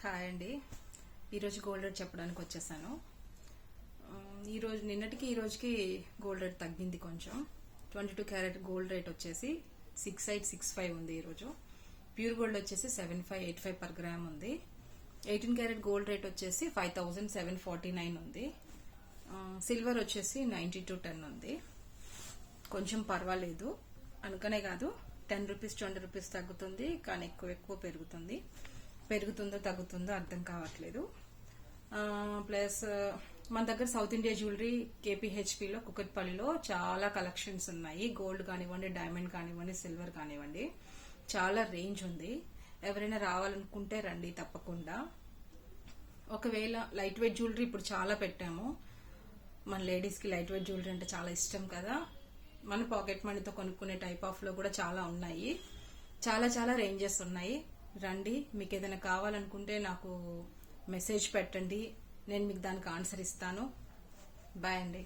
Hi అండి. ఈరోజు gold rate చెప్పడానికి వచ్చేసాను. ఈరోజు నిన్నటికి ఈ రోజుకి గోల్డ్ రేట్ తగ్గింది కొంచెం. 22 క్యారెట్ గోల్డ్ రేట్ వచ్చేసి 6865 ఉంది. ఈరోజు ప్యూర్ గోల్డ్ వచ్చేసి 7585 పర్ గ్రామ్ ఉంది. 18 క్యారెట్ గోల్డ్ రేట్ వచ్చేసి 5749 ఉంది. సిల్వర్ వచ్చేసి 9210 ఉంది. కొంచెం పర్వాలేదు అనుకనే కాదు, 10 రూపీస్ 20 రూపీస్ తగ్గుతుంది, కానీ ఎక్కువ పెరుగుతుంది. పెరుగుతుందో తగ్గుతుందో అర్థం కావట్లేదు. ప్లస్ మన దగ్గర సౌత్ ఇండియా జ్యువెలరీ కేపీహెచ్పిలో కుకట్పల్లిలో చాలా కలెక్షన్స్ ఉన్నాయి. గోల్డ్ కానివ్వండి, డైమండ్ కానివ్వండి, సిల్వర్ కానివ్వండి, చాలా రేంజ్ ఉంది. ఎవరైనా రావాలనుకుంటే రండి తప్పకుండా. ఒకవేళ లైట్ వెయిట్ జ్యువెలరీ ఇప్పుడు చాలా పెట్టాము. మన లేడీస్ కి లైట్ వెయిట్ జ్యువెలరీ అంటే చాలా ఇష్టం కదా. మన పాకెట్ మనీతో కొనుక్కునే టైప్ ఆఫ్ లో కూడా చాలా ఉన్నాయి. చాలా రేంజెస్ ఉన్నాయి. రండి. మీకు ఏదైనా కావాలనుకుంటే నాకు మెసేజ్ పెట్టండి, నేను మీకు దానికి ఆన్సర్ ఇస్తాను. బాయ్ అండి.